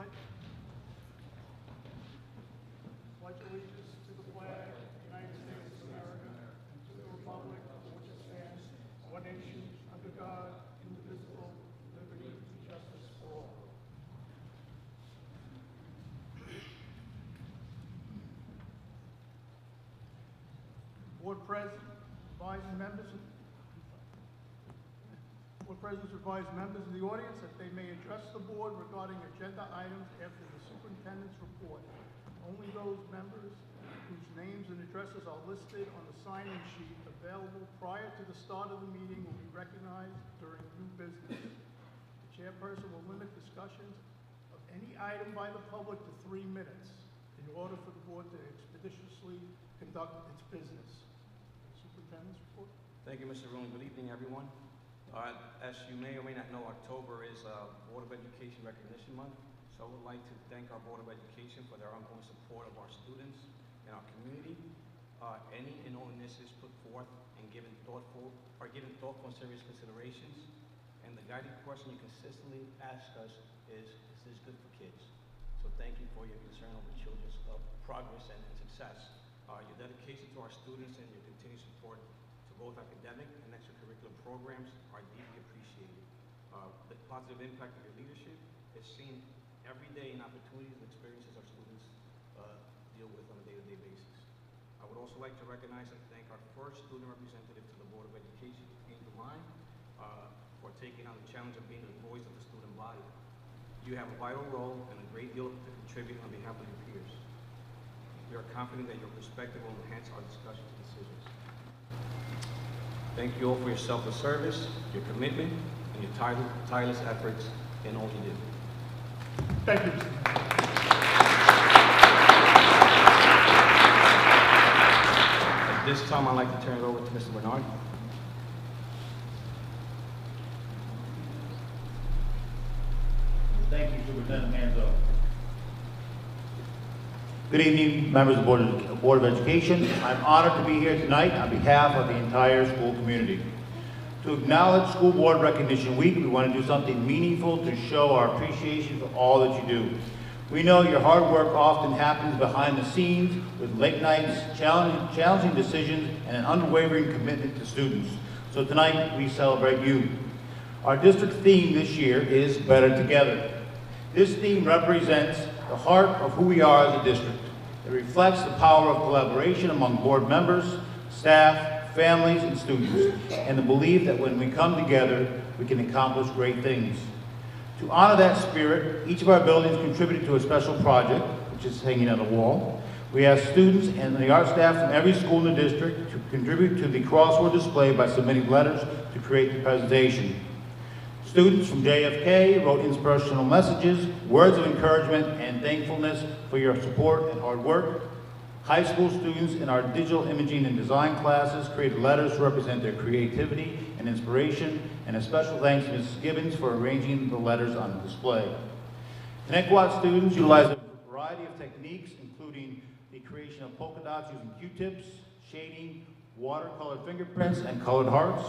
pledge. Pledge allegiance to the flag of the United States of America and to the republic for which it stands, one nation, under God, indivisible, with liberty and justice for all. Board President, advising members of Presidents advise members of the audience that they may address the board regarding agenda items after the superintendent's report. Only those members whose names and addresses are listed on the sign-in sheet available prior to the start of the meeting will be recognized during new business. The chairperson will limit discussions of any item by the public to 3 minutes in order for the board to expeditiously conduct its business. Superintendent's report. Thank you, Mr. Rooney. Good evening, everyone. As you may or may not know, October is Board of Education Recognition Month. So I would like to thank our Board of Education for their ongoing support of our students and our community. Any and all initiatives put forth and given thoughtful and serious considerations. And the guiding question you consistently ask us is this good for kids? So thank you for your concern over children's progress and success. Your dedication to our students and your continued support to both academic and extracurricular programs are deeply appreciated. The positive impact of your leadership is seen every day in opportunities and experiences our students deal with on a day-to-day basis. I would also like to recognize and thank our first student representative to the Board of Education, Angel Line, for taking on the challenge of being the voice of the student body. You have a vital role and a great deal to contribute on behalf of your peers. We are confident that your perspective will enhance our discussions and decisions. Thank you all for your selfless service, your commitment, and your tireless efforts in all you do. Thank you. At this time, I'd like to turn it over to Mr. Bernard. Thank you, Superintendent Manzo. Good evening, members of the Board of Education. I'm honored to be here tonight on behalf of the entire school community. To acknowledge School Board Recognition Week, we want to do something meaningful to show our appreciation for all that you do. We know your hard work often happens behind the scenes with late nights, challenging decisions, and an unwavering commitment to students. So tonight, we celebrate you. Our district theme this year is Better Together. This theme represents the heart of who we are as a district. It reflects the power of collaboration among board members, staff, families, and students, and the belief that when we come together, we can accomplish great things. To honor that spirit, each of our buildings contributed to a special project, which is hanging on the wall. We asked students and the art staff from every school in the district to contribute to the crossword display by submitting letters to create the presentation. Students from JFK wrote inspirational messages, words of encouragement, and thankfulness for your support and hard work. High school students in our digital imaging and design classes created letters to represent their creativity and inspiration, and a special thanks to Mrs. Gibbons for arranging the letters on the display. Connect students utilized a variety of techniques, including the creation of polka dots using Q-tips, shading, watercolored fingerprints, and colored hearts.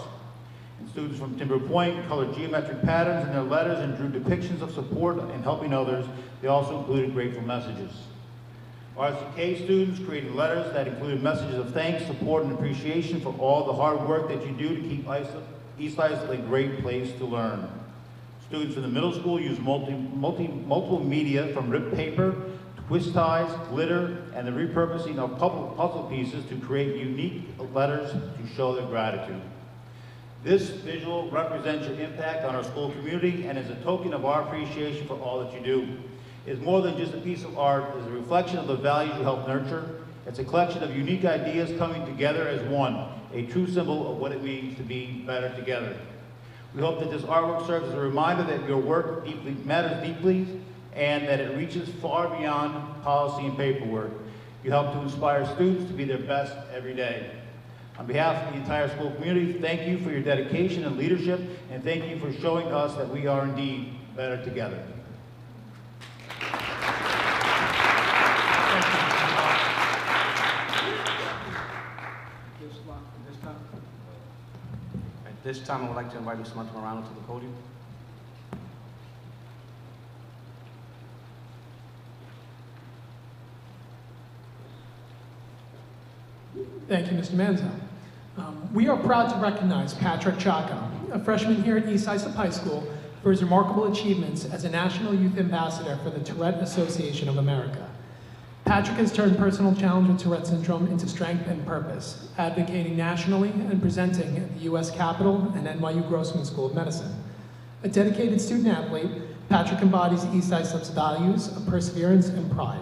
And students from Timber Point colored geometric patterns in their letters and drew depictions of support and helping others. They also included grateful messages. RCK students created letters that included messages of thanks, support, and appreciation for all the hard work that you do to keep East Islip a great place to learn. Students in the middle school used multiple media from ripped paper, twist ties, glitter, and the repurposing of puzzle pieces to create unique letters to show their gratitude. This visual represents your impact on our school community and is a token of our appreciation for all that you do. It is more than just a piece of art. It is a reflection of the values you help nurture. It's a collection of unique ideas coming together as one, a true symbol of what it means to be better together. We hope that this artwork serves as a reminder that your work matters deeply and that it reaches far beyond policy and paperwork. You help to inspire students to be their best every day. On behalf of the entire school community, thank you for your dedication and leadership, and thank you for showing us that we are indeed better together. At this time, I would like to invite Mr. Martin Morano to the podium. Thank you, Mr. Manzo. We are proud to recognize Patrick Chaco, a freshman here at East Islip High School, for his remarkable achievements as a National Youth Ambassador for the Tourette Association of America. Patrick has turned personal challenge with Tourette syndrome into strength and purpose, advocating nationally and presenting at the U.S. Capitol and NYU Grossman School of Medicine. A dedicated student athlete, Patrick embodies East Islip's values of perseverance and pride.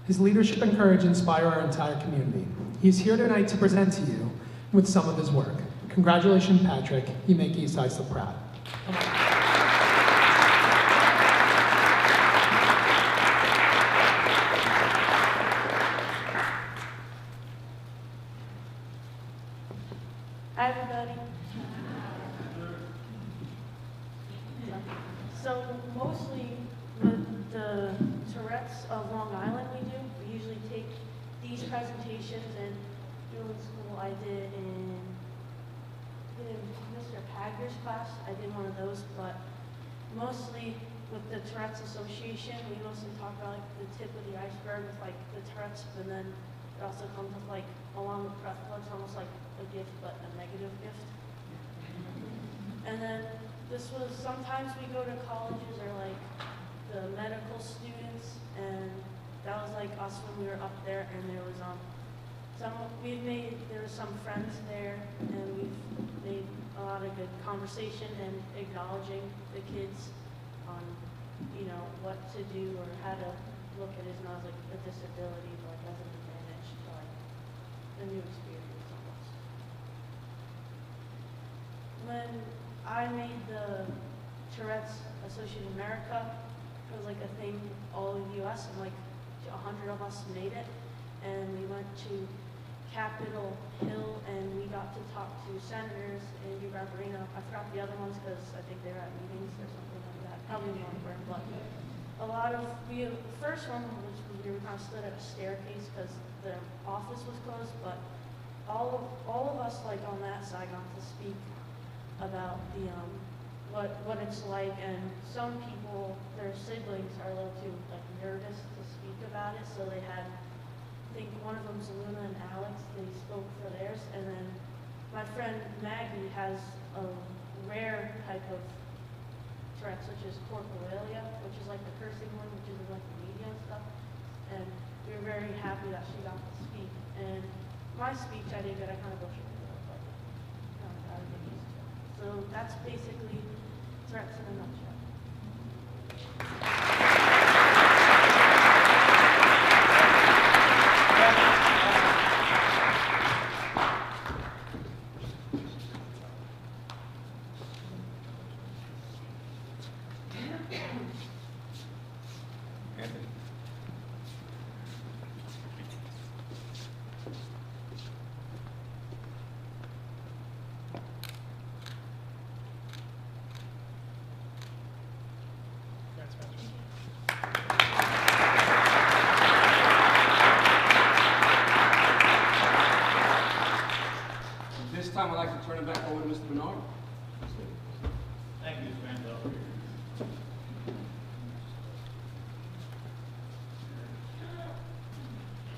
His leadership and courage inspire our entire community. He is here tonight to present to you with some of his work. Congratulations, Patrick. You make East Islip proud. Hi, everybody. So mostly with the Tourette's of Long Island we usually take these presentations, and during school I did in Mr. Pagger's class. I did one of those, but mostly with the Tourette's Association, we mostly talk about like the tip of the iceberg with like the Tourette's, and then it also comes with like along with breath floods, almost like a gift, but a negative gift. And then this was, sometimes we go to colleges or like the medical students, and that was like us when we were up there, and there was there was some friends there, and we've made a lot of good conversation and acknowledging the kids on, you know, what to do or how to look at it not as like a disability, but like as an advantage to like a new experience almost. When I made the Tourette's Association of America, it was like a thing all over the US, and like 100 of us made it, and we went to Capitol Hill, and we got to talk to senators, Andrew Garbarino. I forgot the other ones because I think they were at meetings or something like that. Probably longer, but a lot of, the first one was we were kind of stood at a staircase because the office was closed, but all of us like on that side got to speak about the what it's like, and some people, their siblings are a little too like nervous to speak about it, so they had, I think one of them's Luna and Alex, they spoke for theirs, and then my friend Maggie has a rare type of Tourette's, which is corporalia, which is like the cursing one, which is in like the media and stuff, and we were very happy that she got to speak. And my speech, I did good, I kind of butchered it, but I would get used to it. So that's basically Tourette's in a nutshell. Anthony. This time I'd like to turn it back over to Mr. Bernard. Thank you, Mr. Manzo.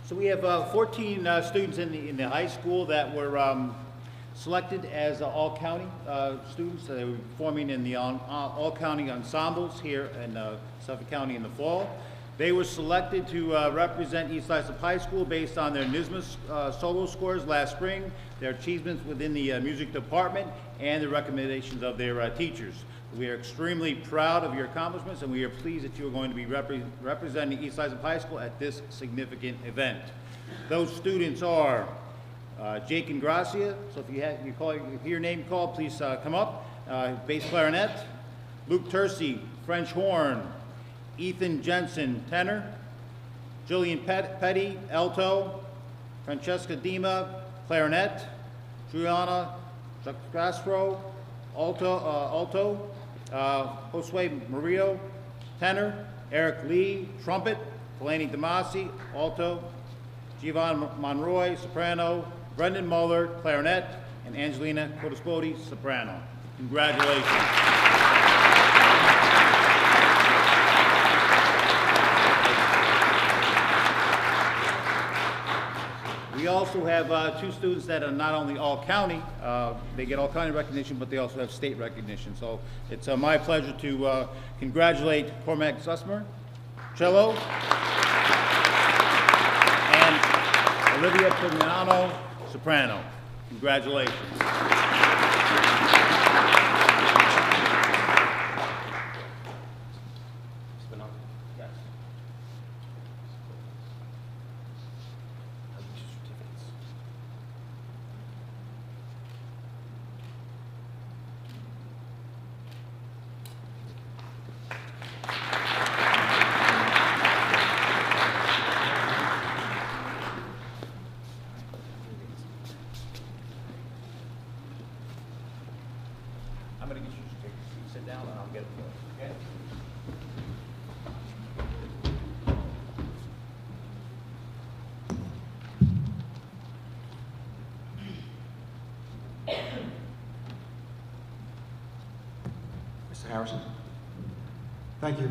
So we have 14 students in the high school that were selected as all-county students. They were performing in the all-county ensembles here in Suffolk County in the fall. They were selected to represent East Islip High School based on their NYSSMA solo scores last spring, their achievements within the music department, and the recommendations of their teachers. We are extremely proud of your accomplishments, and we are pleased that you are going to be representing East Islip High School at this significant event. Those students are Jake Ingracia, so if you hear your name called, please come up. Bass clarinet. Luke Tercy, French horn. Ethan Jensen, tenor. Jillian Petty, alto. Francesca Dima, clarinet. Juliana Castro, alto. Josue Murillo, tenor. Eric Lee, trumpet. Delaney Damasi, alto. Giovanni Monroy, soprano. Brendan Muller, clarinet. And Angelina Codaspodi, soprano. Congratulations. We we also have two students that are not only all-county, they get all-county recognition, but they also have state recognition. So it's my pleasure to congratulate Cormac Sussmer, cello, and Olivia Pugnano, soprano. Congratulations. Yes. I'm going to get you to sit down and I'll get it for you. Okay? Mr. Harrison? Thank you.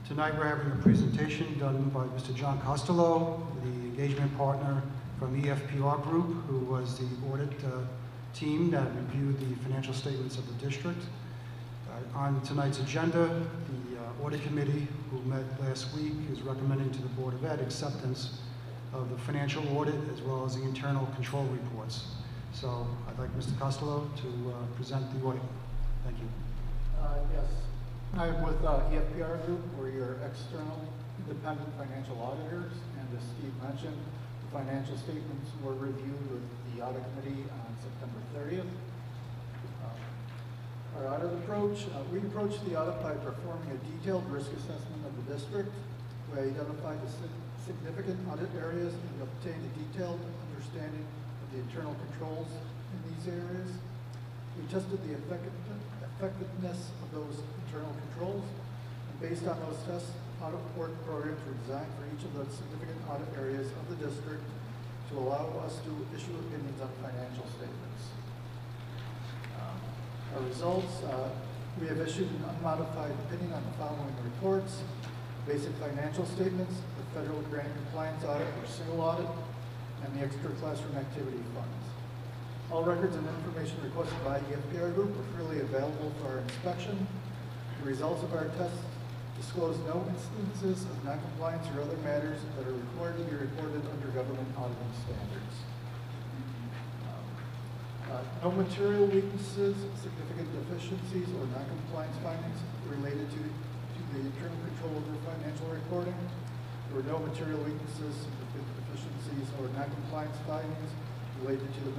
Tonight we're having a presentation done by Mr. John Costello, the engagement partner from EFPR Group, who was the audit team that reviewed the financial statements of the district. On tonight's agenda, the audit committee, who met last week, is recommending to the Board of Ed acceptance of the financial audit as well as the internal control reports. So I'd like Mr. Costello to present the audit. Thank you. Yes, I'm with EFPR Group. We're your external independent financial auditors, and as Steve mentioned, the financial statements were reviewed with the audit committee on September 30th. Our audit approach, we approached the audit by performing a detailed risk assessment of the district. We identified the significant audit areas and obtained a detailed understanding of the internal controls in these areas. We tested the effectiveness of those internal controls, and based on those tests, audit work programs were designed for each of the significant audit areas of the district to allow us to issue opinions on financial statements. Our results, we have issued an unmodified opinion on the following reports: basic financial statements, the federal grant compliance audit or single audit, and the extra classroom activity funds. All records and information requested by EFPR Group are freely available for our inspection. The results of our tests disclose no instances of noncompliance or other matters that are required to be reported under government auditing standards. No material weaknesses, significant deficiencies, or noncompliance findings related to the internal control of the financial reporting. There were no material weaknesses, significant deficiencies, or noncompliance findings related to the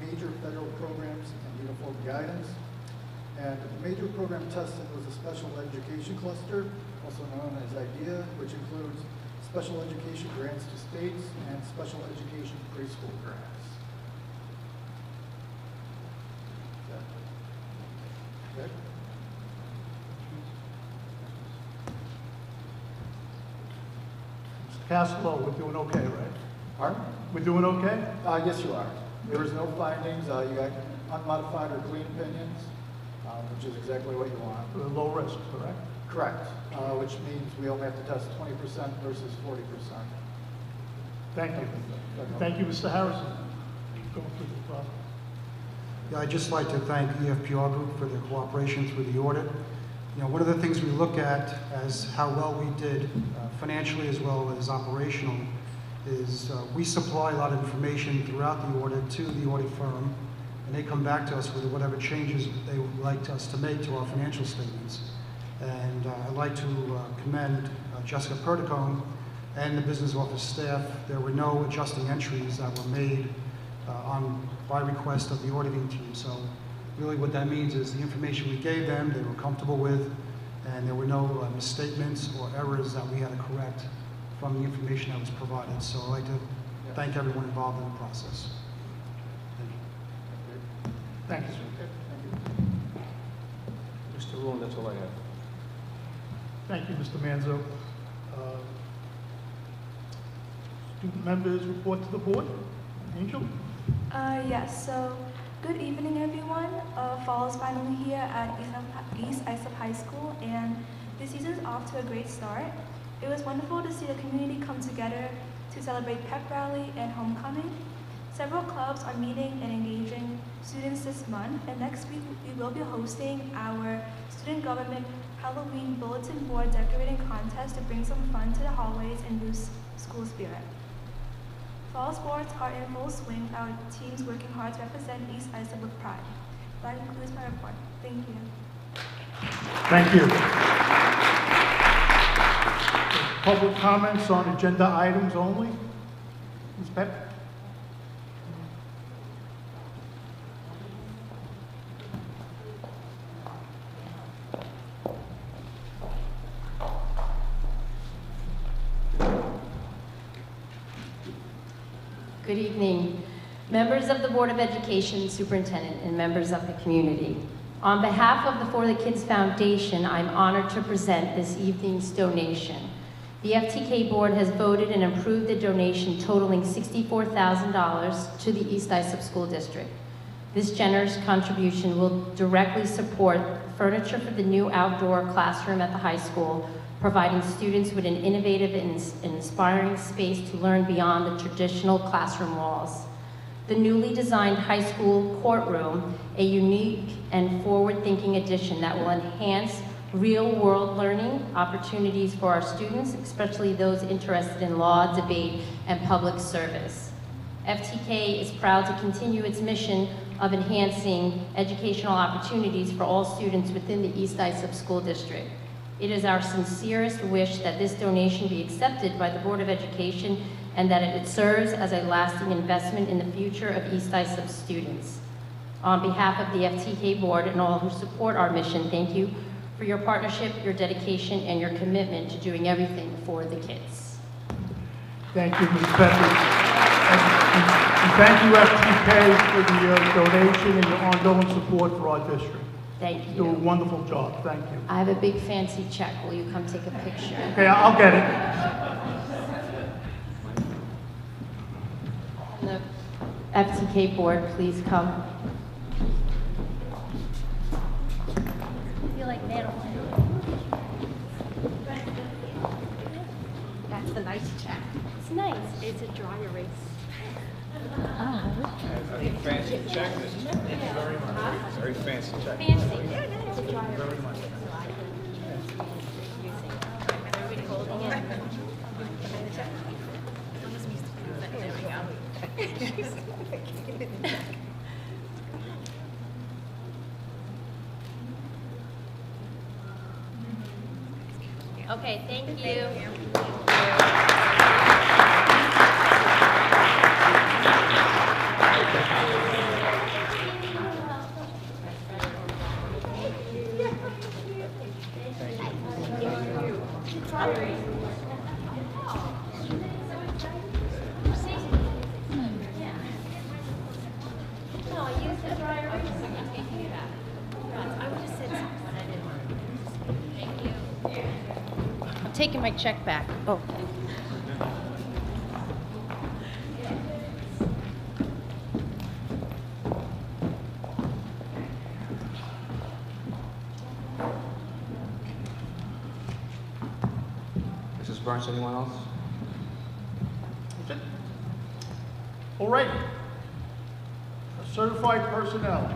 major federal programs and uniform guidance. And the major program tested was a special education cluster, also known as IDEA, which includes special education grants to states and special education preschool grants. Okay. Mr. Costello, we're doing okay, right? Pardon? We're doing okay? Yes, you are. There was no findings. You got unmodified or clean opinions, which is exactly what you want. Low risk, correct? Correct. Which means we only have to test 20% versus 40%. Thank you. Thank you, Mr. Harrison. Going through the process. Yeah, I'd just like to thank EFPR Group for their cooperation through the audit. You know, one of the things we look at as how well we did financially as well as operational is we supply a lot of information throughout the audit to the audit firm, and they come back to us with whatever changes they would like us to make to our financial statements. And I'd like to commend Jessica Perticone and the business office staff. There were no adjusting entries that were made by request of the auditing team. So really what that means is the information we gave them, they were comfortable with, and there were no misstatements or errors that we had to correct from the information that was provided. So I'd like to thank everyone involved in the process. Thank you, sir. Mr. Rowan, that's all I have. Thank you, Mr. Manzo. Student members report to the board. Angel? Yes, so good evening, everyone. Fall is finally here at East Islip High School, and this season is off to a great start. It was wonderful to see the community come together to celebrate pep rally and homecoming. Several clubs are meeting and engaging students this month, and next week we will be hosting our student government Halloween bulletin board decorating contest to bring some fun to the hallways and boost school spirit. Fall sports are in full swing, with our teams working hard to represent East Islip with pride. That concludes my report. Thank you. Thank you. Public comments on agenda items only. Ms. Pep? Good evening, members of the Board of Education, Superintendent, and members of the community. On behalf of the For the Kids Foundation, I'm honored to present this evening's donation. The FTK Board has voted and approved the donation totaling $64,000 to the East Islip School District. This generous contribution will directly support furniture for the new outdoor classroom at the high school, providing students with an innovative and inspiring space to learn beyond the traditional classroom walls. The newly designed high school courtroom, a unique and forward-thinking addition that will enhance real-world learning opportunities for our students, especially those interested in law, debate, and public service. FTK is proud to continue its mission of enhancing educational opportunities for all students within the East Islip School District. It is our sincerest wish that this donation be accepted by the Board of Education and that it serves as a lasting investment in the future of East Islip students. On behalf of the FTK Board and all who support our mission, thank you for your partnership, your dedication, and your commitment to doing everything for the kids. Thank you, Ms. Peppers. And thank you, FTK, for the donation and your ongoing support for our district. Thank You do a you. wonderful job. Thank you. I have a big fancy check. Will you come take a picture? Okay, I'll get it. And the FTK Board, please come. You like metal? That's the nice check. It's nice. It's a dry erase. Fancy check, thank you very much. Very fancy check. Fancy. It's a dry erase. Very much. Everybody holding it. There we go. Okay, thank you. No, I used the dry erase. I'm taking it out. I would have said something, but I didn't. Thank you. I'm taking my check back. Oh. Mrs. Burns, anyone else? All right. Certified personnel.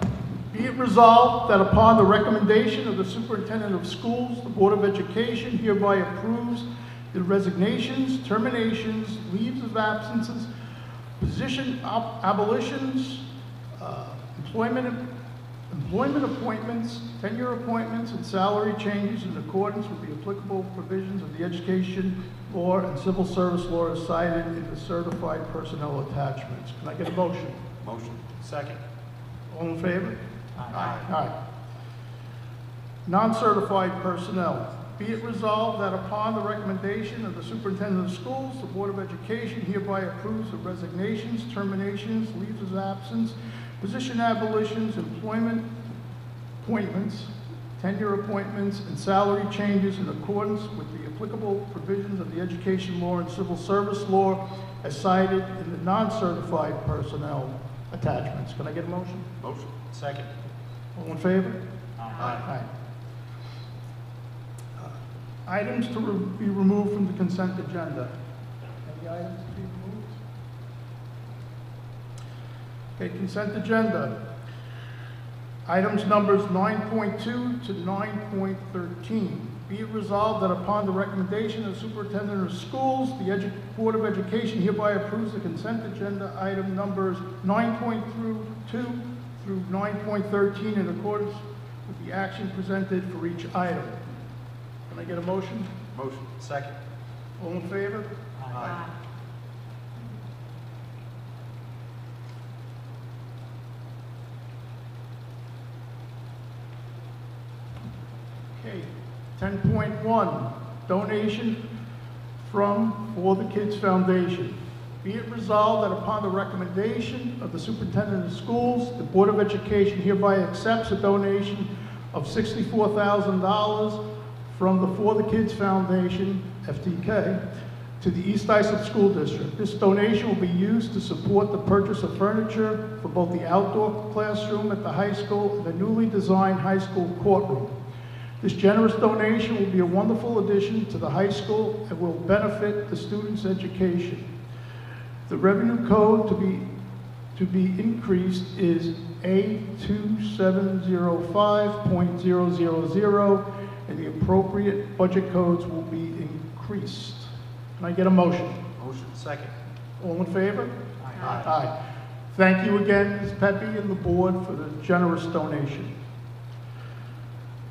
Be it resolved that upon the recommendation of the Superintendent of Schools, the Board of Education hereby approves the resignations, terminations, leaves of absences, position abolitions, employment appointments, tenure appointments, and salary changes in accordance with the applicable provisions of the education law and civil service law as cited in the certified personnel attachments. Can I get a motion? Motion. Second. All in favor? Aye. Non-certified personnel. Be it resolved that upon the recommendation of the Superintendent of Schools, the Board of Education hereby approves the resignations, terminations, leaves of absence, position abolitions, employment appointments, tenure appointments, and salary changes in accordance with the applicable provisions of the education law and civil service law as cited in the non-certified personnel attachments. Can I get a motion? Motion. Second. All in favor? Aye. Items to be removed from the consent agenda. Any items to be removed? Okay, consent agenda. Items numbers 9.2 to 9.13. Be it resolved that upon the recommendation of the superintendent of schools, the Board of Education hereby approves the consent agenda item numbers 9.2 through 9.13 in accordance with the action presented for each item. Can I get a motion? Motion. Second. All in favor? Aye. Okay, 10.1, donation from For the Kids Foundation. Be it resolved that upon the recommendation of the superintendent of schools, the Board of Education hereby accepts a donation of $64,000 from the For the Kids Foundation, FTK, to the East Islip School District. This donation will be used to support the purchase of furniture for both the outdoor classroom at the high school and the newly designed high school courtroom. This generous donation will be a wonderful addition to the high school and will benefit the students' education. The revenue code to be increased is A2705.000, and the appropriate budget codes will be increased. Can I get a motion? Motion. Second. All in favor? Aye. Aye. Thank you again, Ms. Pepe and the board, for the generous donation.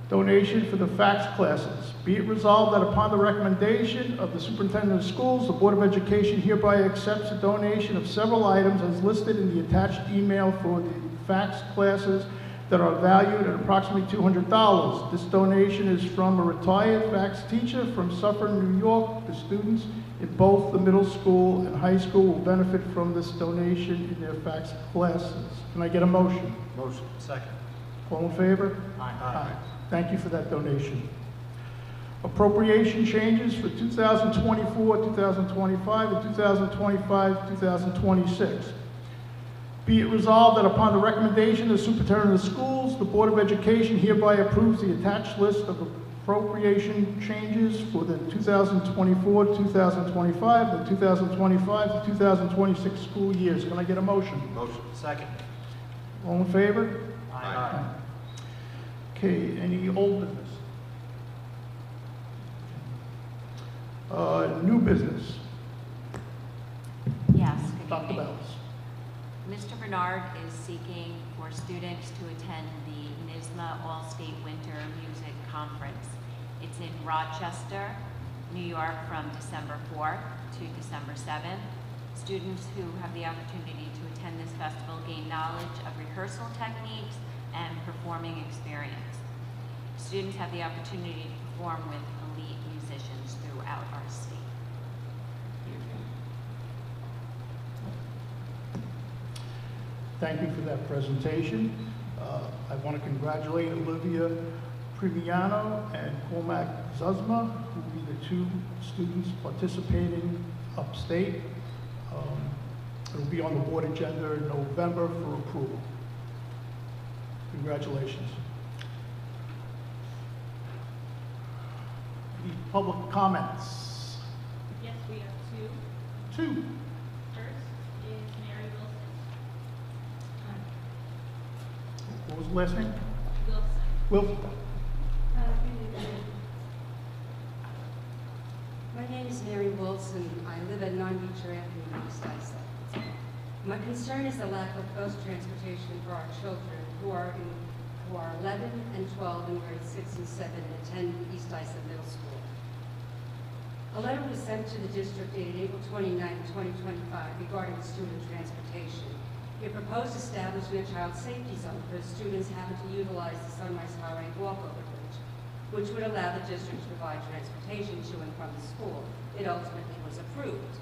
Donation for the FACS classes. Be it resolved that upon the recommendation of the superintendent of schools, the Board of Education hereby accepts a donation of several items as listed in the attached email for the FACS classes that are valued at approximately $200. This donation is from a retired FACS teacher from Suffolk, New York. The students in both the middle school and high school will benefit from this donation in their FACS classes. Can I get a motion? Motion. Second. All in favor? Aye. Thank you for that donation. Appropriation changes for 2024, 2025, and 2025, 2026. Be it resolved that upon the recommendation of the superintendent of schools, the Board of Education hereby approves the attached list of appropriation changes for the 2024, 2025, and 2025 to 2026 school years. Can I get a motion? Motion. Second. All in favor? Aye. Okay, any old business? New business. Yes, good Dr. evening. Bells. Mr. Bernard is seeking for students to attend the NISMA All-State Winter Music Conference. It's in Rochester, New York from December 4th to December 7th. Students who have the opportunity to attend this festival gain knowledge of rehearsal techniques and performing experience. Students have the opportunity to perform with elite musicians throughout our state. Thank you for that presentation. I want to congratulate Olivia Primiano and Cormac Zuzma, who will be the two students participating upstate. It will be on the board agenda in November for approval. Congratulations. Any public comments? Yes, we have two. Two. First is Mary Wilson. What was the last name? Wilson. Wilson. My name is Mary Wilson. I live at 9 Beecher Avenue, East Islip. My concern is the lack of bus transportation for our children who are 11 and 12 in grades 6 and 7 and attend East Islip Middle School. A letter was sent to the district dated April 29, 2025 regarding student transportation. It proposed establishing a child safety zone for students having to utilize the Sunrise Highway walkover bridge, which would allow the district to provide transportation to and from the school. It ultimately was approved.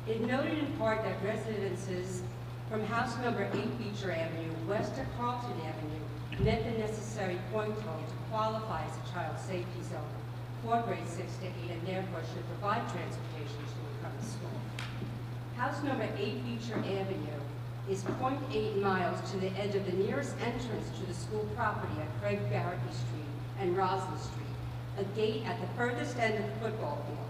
It noted in part that residences from house number 8 Beecher Avenue, west of Carlton Avenue, met the necessary point total to qualify as a child safety zone for grades 6 to 8 and therefore should provide transportation to and from the school. House number 8 Beecher Avenue is 0.8 miles to the edge of the nearest entrance to the school property at Craig Barrety Street and Roslyn Street, a gate at the furthest end of the football field.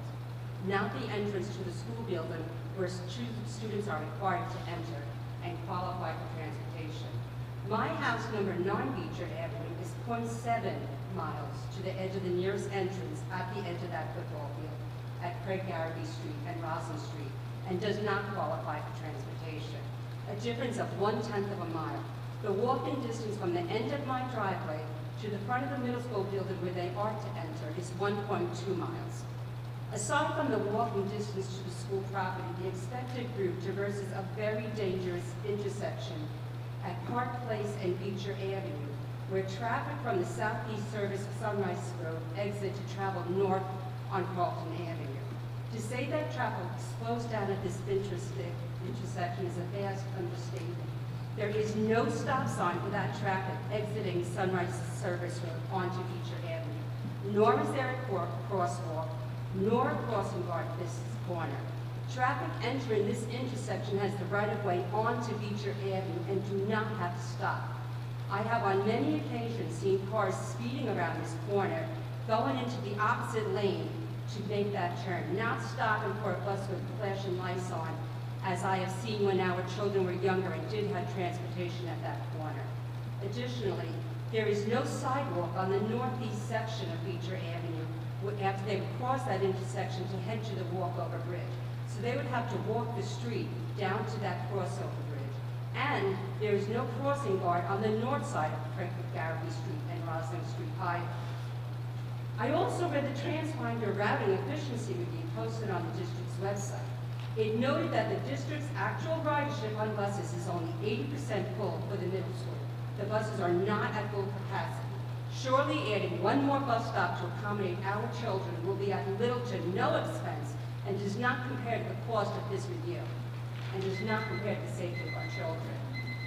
not the entrance to the school building where students are required to enter and qualify for transportation. My house, number 9 Beecher Avenue, is 0.7 miles to the edge of the nearest entrance at the edge of that football field at Craig Garrity Street and Roslyn Street, and does not qualify for transportation. A difference of 1/10 of a mile. The walking distance from the end of my driveway to the front of the middle school building where they are to enter is 1.2 miles. Aside from the walking distance to the school property, the expected group traverses a very dangerous intersection at Park Place and Beecher Avenue, where traffic from the southeast service of Sunrise Road exit to travel north on Carlton Avenue. To say that traffic slows down at this intersection is a vast understatement. There is no stop sign for that traffic exiting Sunrise Service Road onto Beecher Avenue, nor is there a crosswalk, nor a crossing guard at this corner. Traffic entering this intersection has the right-of-way onto Beecher Avenue and do not have to stop. I have on many occasions seen cars speeding around this corner, going into the opposite lane to make that turn, not stopping for a bus with flashing lights on, as I have seen when our children were younger and did have transportation at that corner. Additionally, there is no sidewalk on the northeast section of Beecher Avenue after they would cross that intersection to head to the walkover bridge. So they would have to walk the street down to that crossover bridge. And there is no crossing guard on the north side of Craig Garrity Street and Roslyn Street either. I also read the Transfinder routing efficiency review posted on the district's website. It noted that the district's actual ridership on buses is only 80% full for the middle school. The buses are not at full capacity. Surely adding one more bus stop to accommodate our children will be at little to no expense and does not compare to the cost of this review, and does not compare to the safety of our children.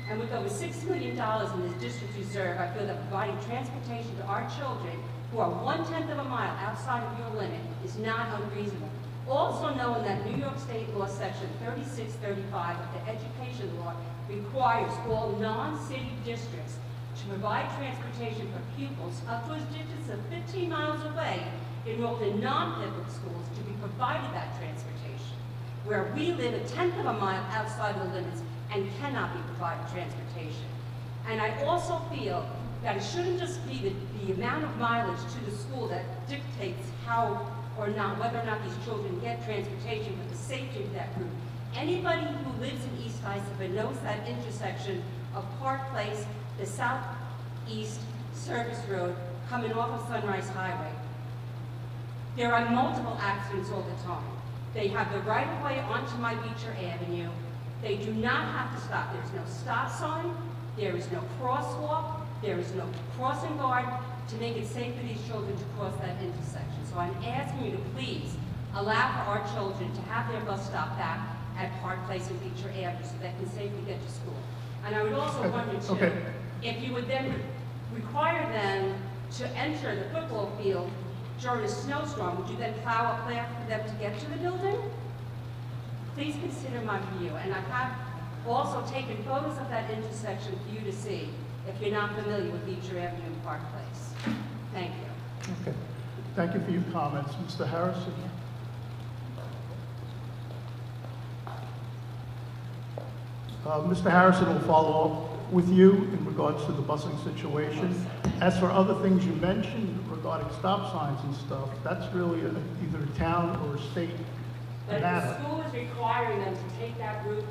And with over $6 million in this district's reserve, I feel that providing transportation to our children who are 1/10 of a mile outside of your limit is not unreasonable. Also knowing that New York State Law Section 3635 of the Education Law requires all non-city districts to provide transportation for pupils up to a distance of 15 miles away enrolled in non-public schools to be provided that transportation, where we live 1/10 of a mile outside the limits and cannot be provided transportation. And I also feel that it shouldn't just be the amount of mileage to the school that dictates how or not, whether or not these children get transportation, but the safety of that group. Anybody who lives in East Islip knows that intersection of Park Place, the southeast service road coming off of Sunrise Highway. There are multiple accidents all the time. They have the right-of-way onto my Beecher Avenue. They do not have to stop. There's no stop sign. There is no crosswalk. There is no crossing guard to make it safe for these children to cross that intersection. So I'm asking you to please allow for our children to have their bus stop back at Park Place and Beecher Avenue so they can safely get to school. And I would also wonder too, if you would then require them to enter the football field during a snowstorm, would you then plow a path for them to get to the building? Please consider my view. And I have also taken photos of that intersection for you to see if you're not familiar with Beecher Avenue and Park Place. Thank you. Okay. Thank you for your comments. Mr. Harrison? Mr. Harrison will follow up with you in regards to the busing situation. As for other things you mentioned regarding stop signs and stuff, that's really either a town or a state But if matter. the school is requiring them to take that route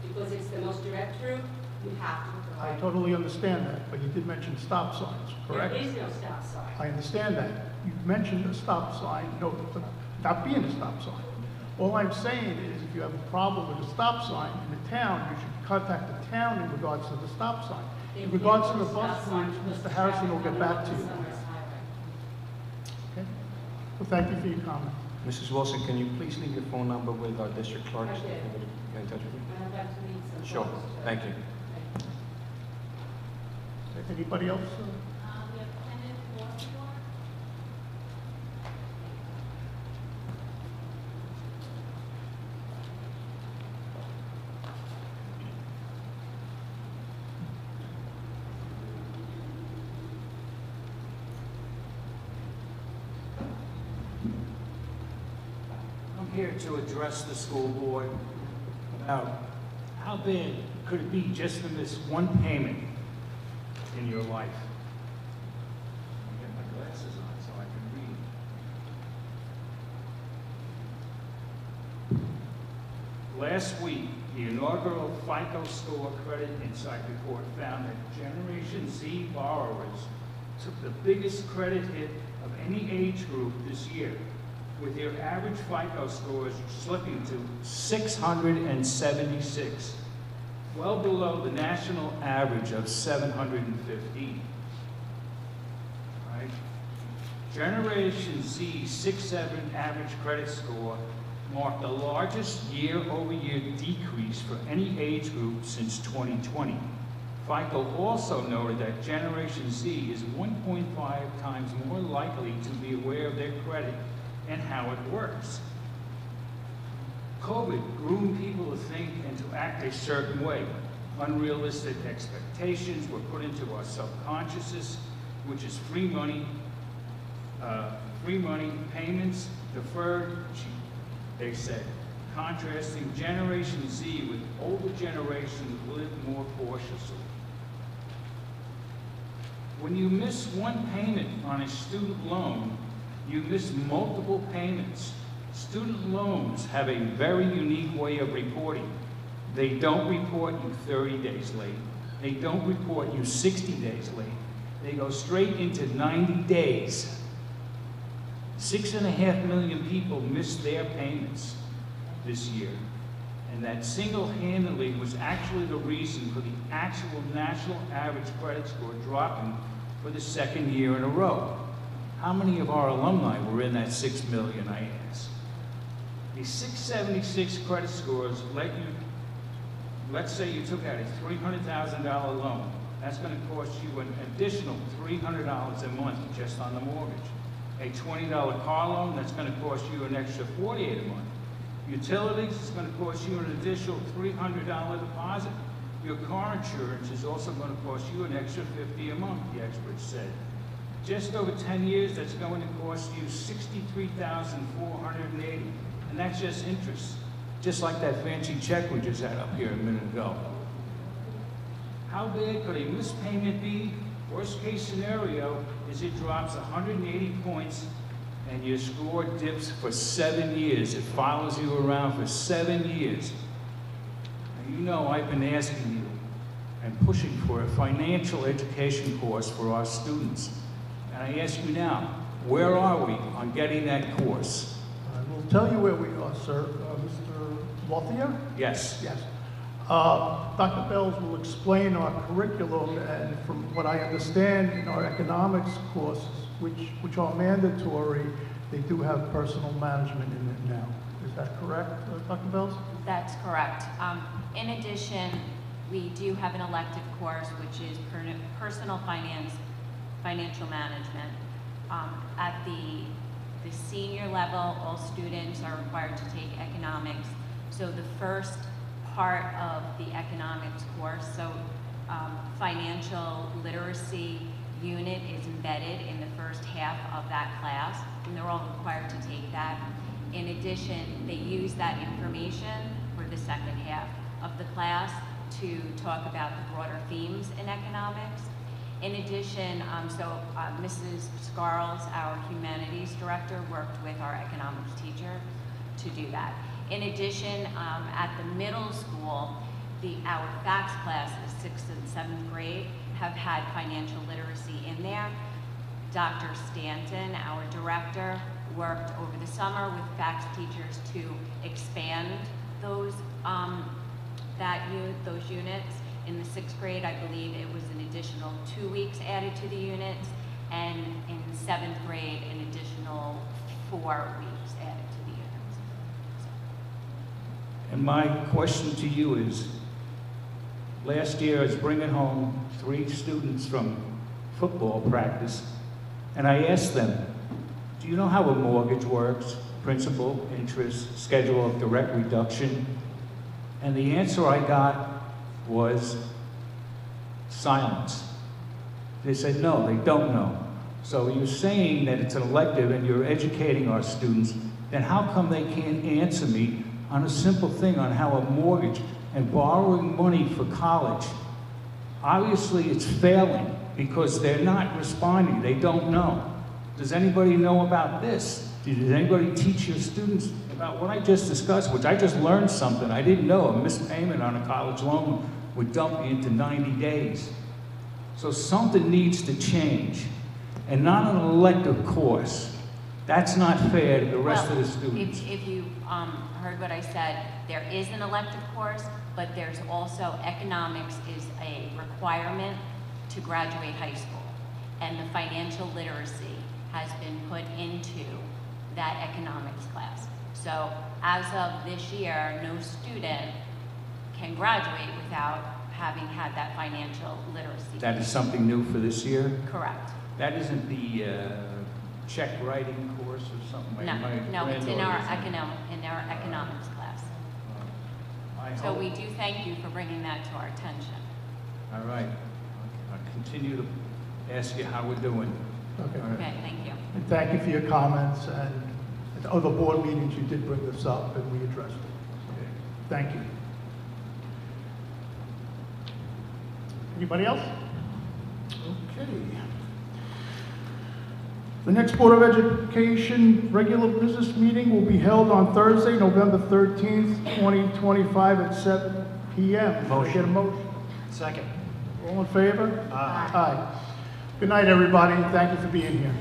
because it's the most direct route, you have to I provide. totally understand that, but you did mention stop signs, correct? There is no stop sign. I understand that. You mentioned a stop sign, no, not being a stop sign. All I'm saying is if you have a problem with a stop sign in the town, you should contact the town in regards to the stop sign. In regards to the bus routes, Mr. Harrison will get back to you. Okay? Well, thank you for your comment. Mrs. Wilson, can you please leave your phone number with our district clerk? I did. Get in touch with you? I have to meet some Sure, folks, too. thank you. Anybody else? We have Kenneth Washington. I'm here to address the school board about how bad could it be just to miss one payment in your life. I'll get my glasses on so I can read. Last week, the inaugural FICO score credit insight report found that Generation Z borrowers took the biggest credit hit of any age group this year, with their average FICO scores slipping to 676, well below the national average of 715. Right? Generation Z's 6.7 average credit score marked the largest year-over-year decrease for any age group since 2020. FICO also noted that Generation Z is 1.5 times more likely to be aware of their credit and how it works. COVID groomed people to think and to act a certain way. Unrealistic expectations were put into our subconscious, which is free money, payments, deferred, they said, contrasting Generation Z with older generations who live more cautiously. When you miss one payment on a student loan, you miss multiple payments. Student loans have a very unique way of reporting. They don't report you 30 days late. They don't report you 60 days late. They go straight into 90 days. 6.5 million people missed their payments this year. And that single-handedly was actually the reason for the actual national average credit score dropping for the second year in a row. How many of our alumni were in that 6 million, I asked? The 676 credit scores let you, let's say you took out a $300,000 loan. That's going to cost you an additional $300 a month just on the mortgage. A $20 car loan, that's going to cost you an extra $48 a month. Utilities, it's going to cost you an additional $300 deposit. Your car insurance is also going to cost you an extra $50 a month, the experts said. Just over 10 years, that's going to cost you $63,480, and that's just interest, just like that fancy check we just had up here a minute ago. How bad could a missed payment be? Worst case scenario is it drops 180 points and your score dips for 7 years. It follows you around for 7 years. And you know I've been asking you and pushing for a financial education course for our students. And I ask you now, where are we on getting that course? I will tell you where we are, sir. Mr. Lothier? Yes. Yes. Dr. Bells will explain our curriculum, and from what I understand in our economics courses, which are mandatory, they do have personal management in it now. Is that correct, Dr. Bells? That's correct. In addition, we do have an elective course, which is personal finance, financial management. At the senior level, all students are required to take economics. So the first part of the economics course, so financial literacy unit is embedded in the first half of that class, and they're all required to take that. In addition, they use that information for the second half of the class to talk about the broader themes in economics. In addition, Mrs. Scarles, our humanities director, worked with our economics teacher to do that. In addition, at the middle school, our FACS classes, 6th and 7th grade, have had financial literacy in there. Dr. Stanton, our director, worked over the summer with FACS teachers to expand those units. In the 6th grade, I believe it was an additional 2 weeks added to the units, and in 7th grade, an additional 4 weeks added to the units. And my question to you is, last year I was bringing home 3 students from football practice, and I asked them, do you know how a mortgage works? Principal, interest, schedule of direct reduction? And the answer I got was silence. They said, no, they don't know. So you're saying that it's an elective and you're educating our students, then how come they can't answer me on a simple thing on how a mortgage and borrowing money for college, obviously it's failing because they're not responding, they don't know. Does anybody know about this? Did anybody teach your students about what I just discussed, which I just learned something I didn't know? A missed payment on a college loan would dump you into 90 days. So something needs to change, and not an elective course. That's not fair to the rest of the students. If you heard what I said, there is an elective course, but there's also economics is a requirement to graduate high school. And the financial literacy has been put into that economics class. So as of this year, no student can graduate without having had that financial literacy. That is something new for this year? Correct. That isn't the check writing course or something? No, it's in our economics class. So we do thank you for bringing that to our attention. All right. I'll continue to ask you how we're doing. Okay. All right. Okay, thank you. And thank you for your comments, and at other board meetings, you did bring this up, and we addressed it. Okay. Thank you. Anybody else? Okay. The next Board of Education regular business meeting will be held on Thursday, November 13th, 2025 at 7 p.m. Can I get a motion? Second. All in favor? Aye. Aye. Good night, everybody, and thank you for being here.